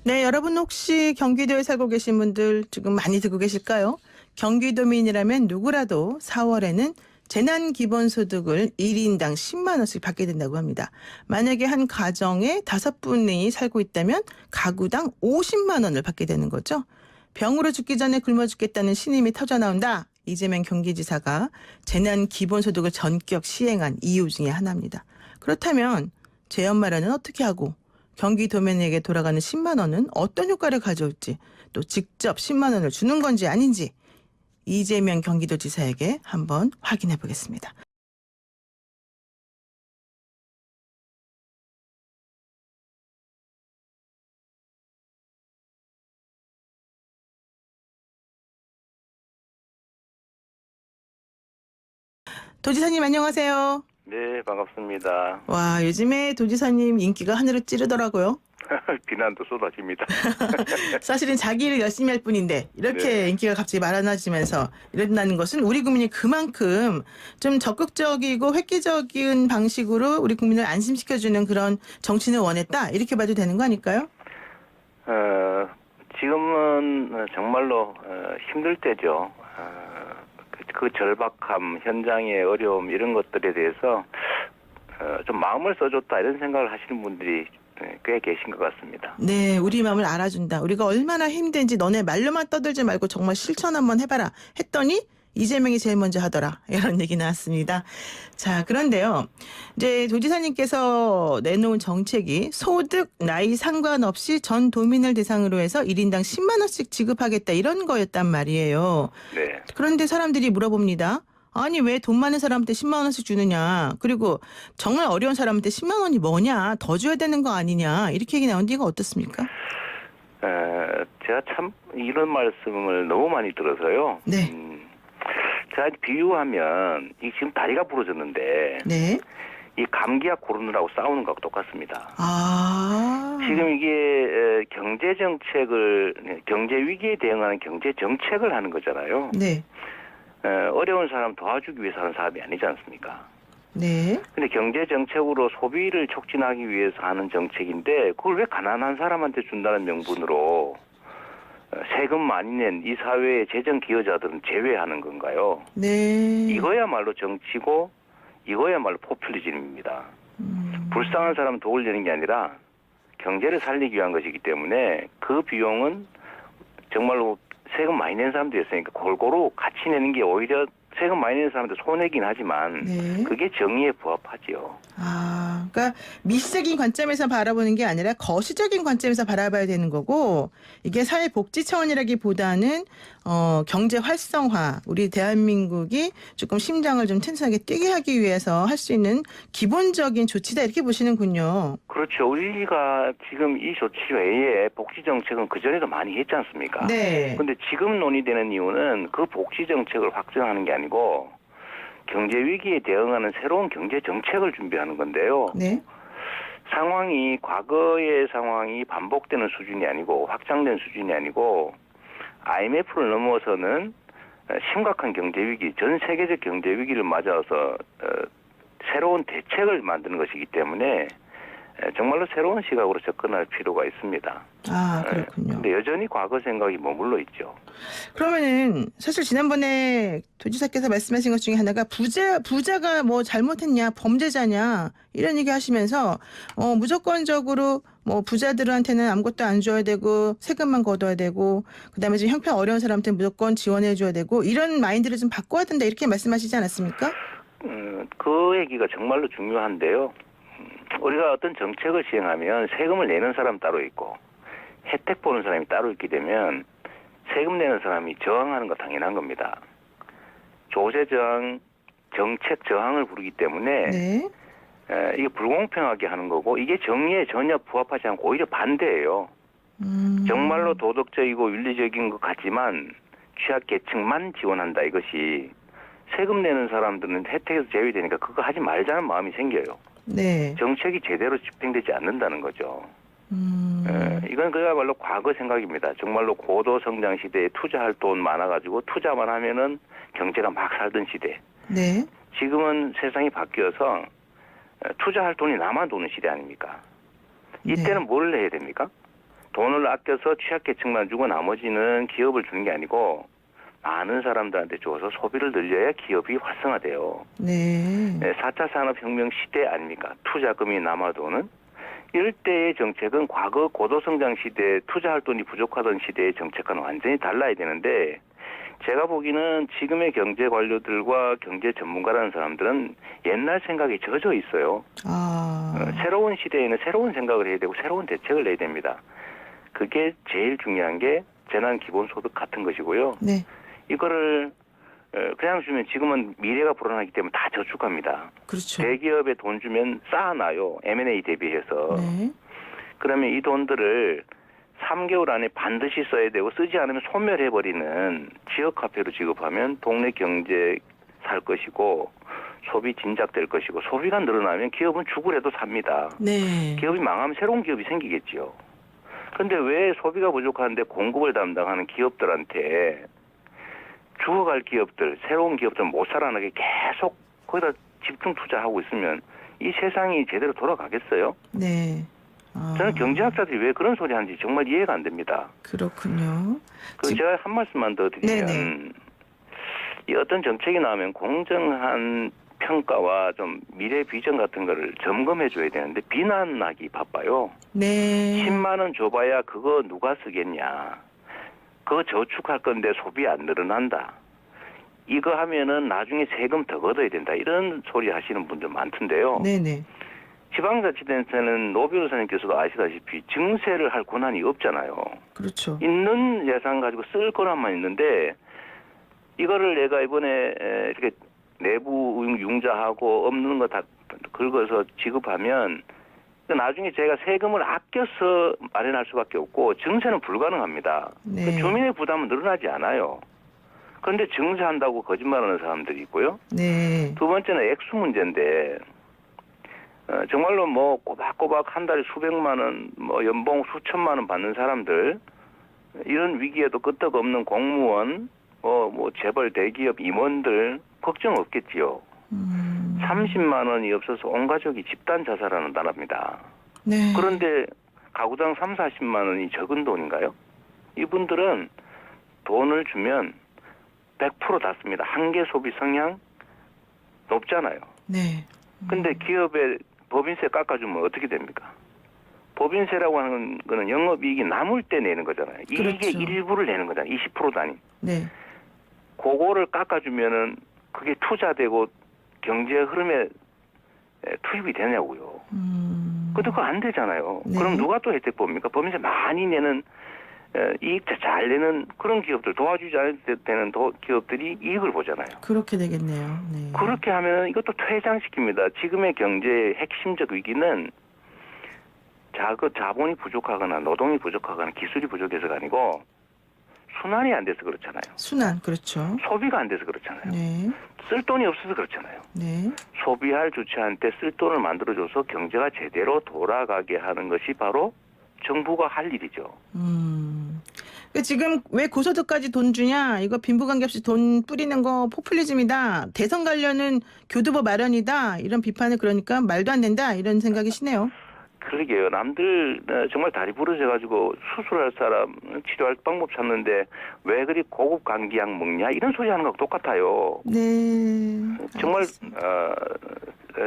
네, 여러분 혹시 경기도에 살고 계신 분들 지금 많이 듣고 계실까요? 경기도민이라면 누구라도 4월에는 재난기본소득을 1인당 10만 원씩 받게 된다고 합니다. 만약에 한 가정에 5분이 살고 있다면 가구당 50만 원을 받게 되는 거죠. 병으로 죽기 전에 굶어 죽겠다는 신임이 터져 나온다. 이재명 경기지사가 재난기본소득을 전격 시행한 이유 중에 하나입니다. 그렇다면 재연 마련은 어떻게 하고 경기도민에게 돌아가는 10만 원은 어떤 효과를 가져올지 또 직접 10만 원을 주는 건지 아닌지 이재명 경기도지사에게 한번 확인해 보겠습니다. 도지사님 안녕하세요. 네, 반갑습니다. 와, 요즘에 도지사님 인기가 하늘을 찌르더라고요. 비난도 쏟아집니다. 사실은 자기 일을 열심히 할 뿐인데 이렇게 네. 인기가 갑자기 많아지면서 이런다는 것은 우리 국민이 그만큼 좀 적극적이고 획기적인 방식으로 우리 국민을 안심시켜주는 그런 정치는 원했다 이렇게 봐도 되는 거 아닐까요? 지금은 정말로 힘들 때죠. 그 절박함, 현장의 어려움 이런 것들에 대해서 좀 마음을 써줬다 이런 생각을 하시는 분들이 꽤 계신 것 같습니다. 네, 우리 마음을 알아준다. 우리가 얼마나 힘든지 너네 말로만 떠들지 말고 정말 실천 한번 해봐라. 했더니 이재명이 제일 먼저 하더라. 이런 얘기 나왔습니다. 자, 그런데요. 이제 도지사님께서 내놓은 정책이 소득, 나이 상관없이 전 도민을 대상으로 해서 1인당 10만 원씩 지급하겠다 이런 거였단 말이에요. 네. 그런데 사람들이 물어봅니다. 아니 왜 돈 많은 사람한테 10만 원씩 주느냐. 그리고 정말 어려운 사람한테 10만 원이 뭐냐. 더 줘야 되는 거 아니냐. 이렇게 얘기 나오는데 이거 어떻습니까? 제가 참 이런 말씀을 너무 많이 들어서요. 네. 제가 비유하면 이 지금 다리가 부러졌는데 네. 이 감기약 고르느라고 싸우는 거하고 똑같습니다. 아. 지금 이게 경제 정책을 경제 위기에 대응하는 경제 정책을 하는 거잖아요. 네. 어려운 사람 도와주기 위해서 하는 사업이 아니지 않습니까? 네. 근데 경제 정책으로 소비를 촉진하기 위해서 하는 정책인데 그걸 왜 가난한 사람한테 준다는 명분으로 세금 많이 낸 이 사회의 재정 기여자들은 제외하는 건가요? 네. 이거야말로 정치고 이거야말로 포퓰리즘입니다. 불쌍한 사람 도우려는 게 아니라 경제를 살리기 위한 것이기 때문에 그 비용은 정말로 세금 많이 낸 사람도 있으니까 골고루 같이 내는 게 오히려 세금 많이 내는 사람한테 손해긴 하지만 네. 그게 정의에 부합하지요. 아, 그러니까 미시적인 관점에서 바라보는 게 아니라 거시적인 관점에서 바라봐야 되는 거고 이게 사회복지 차원이라기보다는 경제 활성화, 우리 대한민국이 조금 심장을 좀 튼튼하게 뛰게 하기 위해서 할 수 있는 기본적인 조치다 이렇게 보시는군요. 그렇죠. 우리가 지금 이 조치 외에 복지 정책은 그전에도 많이 했지 않습니까? 네. 근데 지금 논의되는 이유는 그 복지 정책을 확정하는 게 아니고 경제 위기에 대응하는 새로운 경제 정책을 준비하는 건데요. 네. 상황이 과거의 상황이 반복되는 수준이 아니고 확장된 수준이 아니고 IMF를 넘어서는 심각한 경제 위기, 전 세계적 경제 위기를 맞아서 새로운 대책을 만드는 것이기 때문에 정말로 새로운 시각으로 접근할 필요가 있습니다. 아, 그렇군요. 근데 여전히 과거 생각이 머물러 있죠. 그러면은 사실 지난번에 도지사께서 말씀하신 것 중에 하나가 부자가 뭐 잘못했냐 범죄자냐 이런 얘기 하시면서 무조건적으로 뭐 부자들한테는 아무것도 안 줘야 되고 세금만 걷어야 되고 그다음에 좀 형편 어려운 사람한테 무조건 지원해 줘야 되고 이런 마인드를 좀 바꿔야 된다 이렇게 말씀하시지 않았습니까? 그 얘기가 정말로 중요한데요. 우리가 어떤 정책을 시행하면 세금을 내는 사람 따로 있고 혜택 보는 사람이 따로 있게 되면 세금 내는 사람이 저항하는 거 당연한 겁니다. 조세 저항, 정책 저항을 부르기 때문에 네. 이게 불공평하게 하는 거고 이게 정의에 전혀 부합하지 않고 오히려 반대예요. 정말로 도덕적이고 윤리적인 것 같지만 취약계층만 지원한다 이것이 세금 내는 사람들은 혜택에서 제외되니까 그거 하지 말자는 마음이 생겨요. 네. 정책이 제대로 집행되지 않는다는 거죠. 이건 그야말로 과거 생각입니다. 정말로 고도 성장 시대에 투자할 돈 많아가지고 투자만 하면은 경제가 막 살던 시대. 네. 지금은 세상이 바뀌어서 투자할 돈이 남아 도는 시대 아닙니까? 이때는 뭘 해야 됩니까? 돈을 아껴서 취약계층만 주고 나머지는 기업을 주는 게 아니고 많은 사람들한테 줘서 소비를 늘려야 기업이 활성화돼요. 네. 4차 산업혁명 시대 아닙니까? 투자금이 남아도는. 이럴 때의 정책은 과거 고도성장 시대 투자할 돈이 부족하던 시대의 정책과는 완전히 달라야 되는데 제가 보기에는 지금의 경제 관료들과 경제 전문가라는 사람들은 옛날 생각이 젖어 있어요. 새로운 시대에는 새로운 생각을 해야 되고 새로운 대책을 내야 됩니다. 그게 제일 중요한 게 재난 기본소득 같은 것이고요. 네. 이거를 그냥 주면 지금은 미래가 불안하기 때문에 다 저축합니다. 그렇죠. 대기업에 돈 주면 쌓아놔요. M&A 대비해서. 네. 그러면 이 돈들을 3개월 안에 반드시 써야 되고 쓰지 않으면 소멸해버리는 지역화폐로 지급하면 동네 경제 살 것이고 소비 진작될 것이고 소비가 늘어나면 기업은 죽으래도 삽니다. 네. 기업이 망하면 새로운 기업이 생기겠지요. 그런데 왜 소비가 부족한데 공급을 담당하는 기업들한테 죽어갈 기업들, 새로운 기업들 못 살아나게 계속 거기다 집중 투자하고 있으면 이 세상이 제대로 돌아가겠어요? 네. 저는 경제학자들이 왜 그런 소리 하는지 정말 이해가 안 됩니다. 그렇군요. 제가 한 말씀만 더 드리면 네네. 이 어떤 정책이 나오면 공정한 평가와 좀 미래 비전 같은 거를 점검해 줘야 되는데 비난하기 바빠요. 네. 10만 원 줘봐야 그거 누가 쓰겠냐. 그거 저축할 건데 소비 안 늘어난다. 이거 하면은 나중에 세금 더 걷어야 된다. 이런 소리 하시는 분들 많던데요. 네네. 지방자치단체는 노 변호사님께서도 아시다시피 증세를 할 권한이 없잖아요. 그렇죠. 있는 예산 가지고 쓸 권한만 있는데 이거를 내가 이번에 이렇게 내부 융자하고 없는 거 다 긁어서 지급하면 나중에 제가 세금을 아껴서 마련할 수밖에 없고 증세는 불가능합니다. 네. 주민의 부담은 늘어나지 않아요. 그런데 증세한다고 거짓말하는 사람들이 있고요. 네. 두 번째는 액수 문제인데 정말로 뭐 꼬박꼬박 한 달에 수백만 원, 뭐 연봉 수천만 원 받는 사람들 이런 위기에도 끄떡없는 공무원, 뭐 재벌 대기업 임원들 걱정 없겠지요. 30만 원이 없어서 온 가족이 집단 자살하는 나라입니다. 네. 그런데 가구당 3, 40만 원이 적은 돈인가요? 이분들은 돈을 주면 100% 닿습니다. 한계 소비 성향 높잖아요. 네. 근데 기업에 법인세 깎아주면 어떻게 됩니까? 법인세라고 하는 거는 영업이익이 남을 때 내는 거잖아요. 이익의 그렇죠. 일부를 내는 거잖아요. 20% 단위. 네. 그거를 깎아주면은 그게 투자되고 경제 흐름에 투입이 되냐고요. 근데 그거 안 되잖아요. 네. 그럼 누가 또 혜택 봅니까? 법인세 많이 내는 이익 잘 내는 그런 기업들 도와주지 않을 때 되는 기업들이 이익을 보잖아요. 그렇게 되겠네요. 네. 그렇게 하면 이것도 퇴장시킵니다. 지금의 경제의 핵심적 위기는 자본이 부족하거나 노동이 부족하거나 기술이 부족해서가 아니고 순환이 안 돼서 그렇잖아요. 순환, 그렇죠. 소비가 안 돼서 그렇잖아요. 네. 쓸 돈이 없어서 그렇잖아요. 네. 소비할 주체한테 쓸 돈을 만들어줘서 경제가 제대로 돌아가게 하는 것이 바로 정부가 할 일이죠. 그러니까 지금 왜 고소득까지 돈 주냐? 이거 빈부관계 없이 돈 뿌리는 거 포퓰리즘이다. 대선 관련은 교두보 마련이다. 이런 비판을 그러니까 말도 안 된다. 이런 생각이시네요. 그러게요. 남들 정말 다리 부러져가지고 수술할 사람 치료할 방법 찾는데 왜 그리 고급 감기약 먹냐 이런 소리 하는 거하고 똑같아요. 네. 정말 알겠습니다.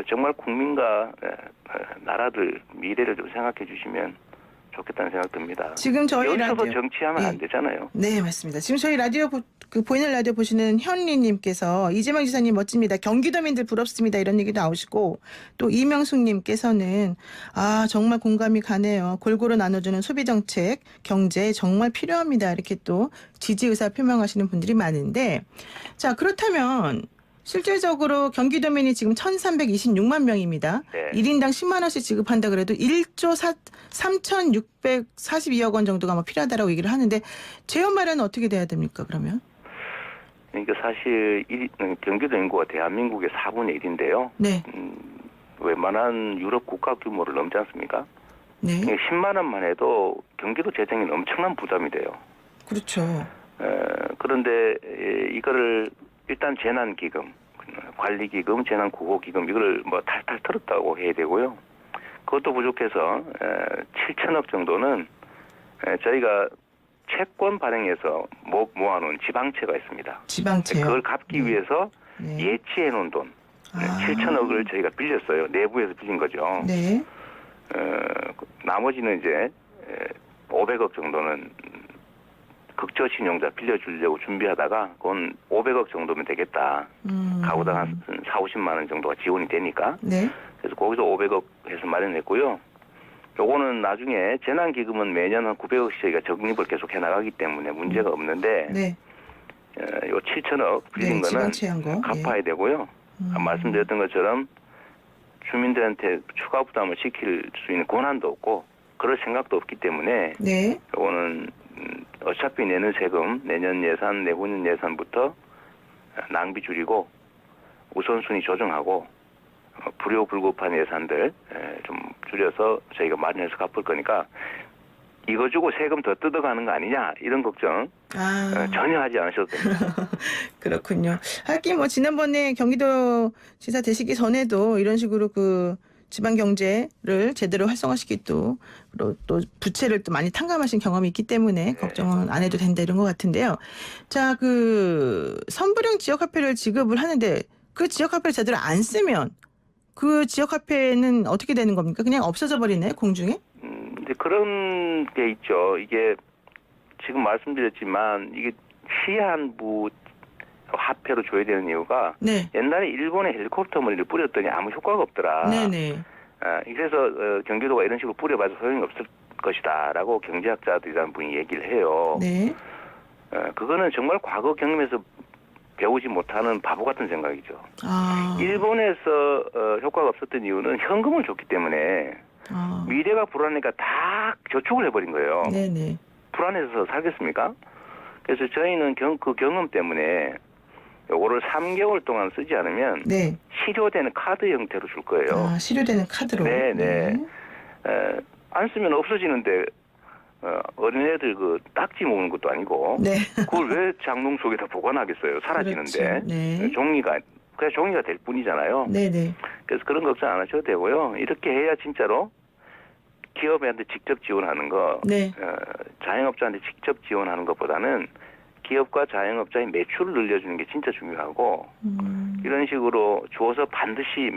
정말 국민과 나라들 미래를 좀 생각해 주시면 좋겠다는 생각 듭니다. 지금 저희 여기서도 라디오 정치하면 네. 안 되잖아요. 네, 맞습니다. 지금 저희 라디오 보이는 라디오 보시는 현리님께서 이재명 지사님 멋집니다. 경기도민들 부럽습니다. 이런 얘기도 나오시고 또 이명숙님께서는 정말 공감이 가네요. 골고루 나눠주는 소비 정책, 경제 정말 필요합니다. 이렇게 또 지지 의사 표명하시는 분들이 많은데 자 그렇다면 실질적으로 경기도민이 지금 1,326만 명입니다. 네. 1인당 10만 원씩 지급한다 그래도 1조 3,642억 원 정도가 필요하다라고 얘기를 하는데 재원 마련은 어떻게 돼야 됩니까? 그러면? 그러니까 사실 경기도 인구가 대한민국의 4분의 1인데요. 네. 웬만한 유럽 국가 규모를 넘지 않습니까? 네. 10만 원만 해도 경기도 재정에는 엄청난 부담이 돼요. 그렇죠. 그런데 이거를 일단 재난기금, 관리기금, 재난구호기금 이걸 뭐 탈탈 털었다고 해야 되고요. 그것도 부족해서 7천억 정도는 저희가 채권 발행해서 모아놓은 지방채가 있습니다. 지방채요. 그걸 갚기 위해서 네. 예치해놓은 돈 아. 7천억을 저희가 빌렸어요. 내부에서 빌린 거죠. 네. 나머지는 이제 500억 정도는 극저신용자 빌려주려고 준비하다가 그건 500억 정도면 되겠다. 가구당 한 4, 50만 원 정도가 지원이 되니까. 네. 그래서 거기서 500억 해서 마련했고요. 요거는 나중에 재난기금은 매년 한 900억씩 저희가 적립을 계속 해나가기 때문에 문제가 없는데 네. 요 7천억 빌린 네, 거는 지방채한 거. 갚아야 되고요. 말씀드렸던 것처럼 주민들한테 추가 부담을 시킬 수 있는 권한도 없고 그럴 생각도 없기 때문에 네. 요거는 어차피 내는 세금 내년 예산 내후년 예산부터 낭비 줄이고 우선순위 조정하고 불효불급한 예산들 좀 줄여서 저희가 마련해서 갚을 거니까 이거 주고 세금 더 뜯어가는 거 아니냐 이런 걱정 전혀 하지 않으셔도 됩니다. 그렇군요. 하긴 뭐 지난번에 경기도 지사 되시기 전에도 이런 식으로 그 지방 경제를 제대로 활성화시키 또 부채를 또 많이 탕감하신 경험이 있기 때문에 걱정은 안 해도 된다 이런 것 같은데요. 자, 그 선불형 지역화폐를 지급을 하는데 그 지역화폐를 제대로 안 쓰면 그 지역화폐는 어떻게 되는 겁니까? 그냥 없어져 버리네 공중에? 이제 그런 게 있죠. 이게 지금 말씀드렸지만 이게 시한부 화폐로 줘야 되는 이유가 네. 옛날에 일본에 헬리콥터 머리를 뿌렸더니 아무 효과가 없더라. 네네. 그래서 경기도가 이런 식으로 뿌려봐서 소용이 없을 것이다라고 경제학자들이라는 분이 얘기를 해요. 네. 그거는 정말 과거 경험에서 배우지 못하는 바보 같은 생각이죠. 아. 일본에서 효과가 없었던 이유는 현금을 줬기 때문에 아. 미래가 불안하니까 다 저축을 해버린 거예요. 네네. 불안해서 살겠습니까? 그래서 저희는 그 경험 때문에 요거를 3개월 동안 쓰지 않으면 네. 실효되는 카드 형태로 줄 거예요. 아, 실효되는 카드로. 네네. 안 쓰면 없어지는데 어린애들 그 딱지 먹는 것도 아니고 네. 그걸 왜 장롱 속에다 보관하겠어요? 사라지는데. 그렇죠. 네. 종이가 그냥 종이가 될 뿐이잖아요. 네네. 그래서 그런 걱정 안 하셔도 되고요. 이렇게 해야 진짜로 기업한테 직접 지원하는 거, 네. 자영업자한테 직접 지원하는 것보다는 기업과 자영업자의 매출을 늘려주는 게 진짜 중요하고 이런 식으로 주어서 반드시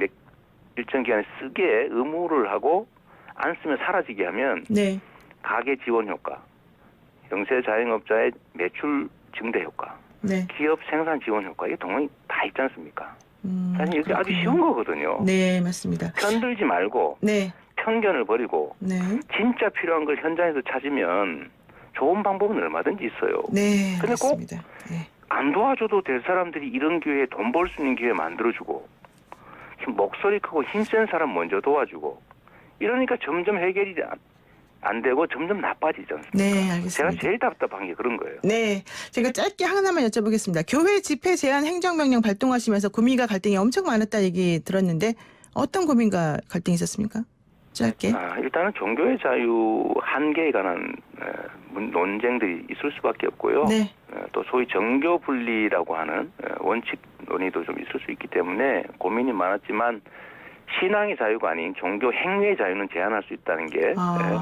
일정 기간에 쓰게 의무를 하고 안 쓰면 사라지게 하면 네. 가계 지원 효과, 영세 자영업자의 매출 증대 효과, 네. 기업 생산 지원 효과 이게 동원이 다 있지 않습니까? 사실 이게 아주 그렇군요. 쉬운 거거든요. 네, 맞습니다. 편들지 말고 네. 편견을 버리고 네. 진짜 필요한 걸 현장에서 찾으면 좋은 방법은 얼마든지 있어요. 네. 근데 꼭 맞습니다. 네. 안 도와줘도 될 사람들이 이런 기회에 돈 벌 수 있는 기회 만들어주고 목소리 크고 힘센 사람 먼저 도와주고 이러니까 점점 해결이 안 되고 점점 나빠지지 않습니까? 네, 알겠습니다. 제가 제일 답답한 게 그런 거예요. 네. 제가 짧게 하나만 여쭤보겠습니다. 교회 집회 제한 행정명령 발동하시면서 고민과 갈등이 엄청 많았다 얘기 들었는데 어떤 고민과 갈등이 있었습니까? 짧게. 일단은 종교의 자유 한계에 관한 논쟁들이 있을 수밖에 없고요. 네. 또 소위 정교 분리라고 하는 원칙 논의도 좀 있을 수 있기 때문에 고민이 많았지만 신앙의 자유가 아닌 종교 행위의 자유는 제한할 수 있다는 게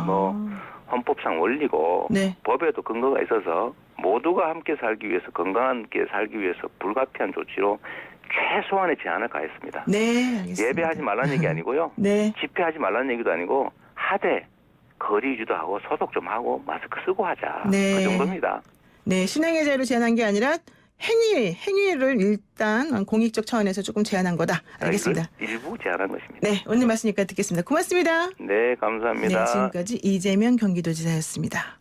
뭐 헌법상 원리고 네. 법에도 근거가 있어서 모두가 함께 살기 위해서 건강하게 살기 위해서 불가피한 조치로 최소한의 제한을 가했습니다. 네, 알겠습니다. 예배하지 말라는 얘기 아니고요. 네. 집회하지 말라는 얘기도 아니고 하되 거리 유지도 하고 소독 좀 하고 마스크 쓰고 하자. 네. 그 정도입니다. 네, 신앙의 자유를 제한한 게 아니라 행위를 일단 공익적 차원에서 조금 제한한 거다. 알겠습니다. 일부 제한한 것입니다. 네, 오늘 말씀니까 듣겠습니다. 고맙습니다. 네, 감사합니다. 네, 지금까지 이재명 경기도지사였습니다.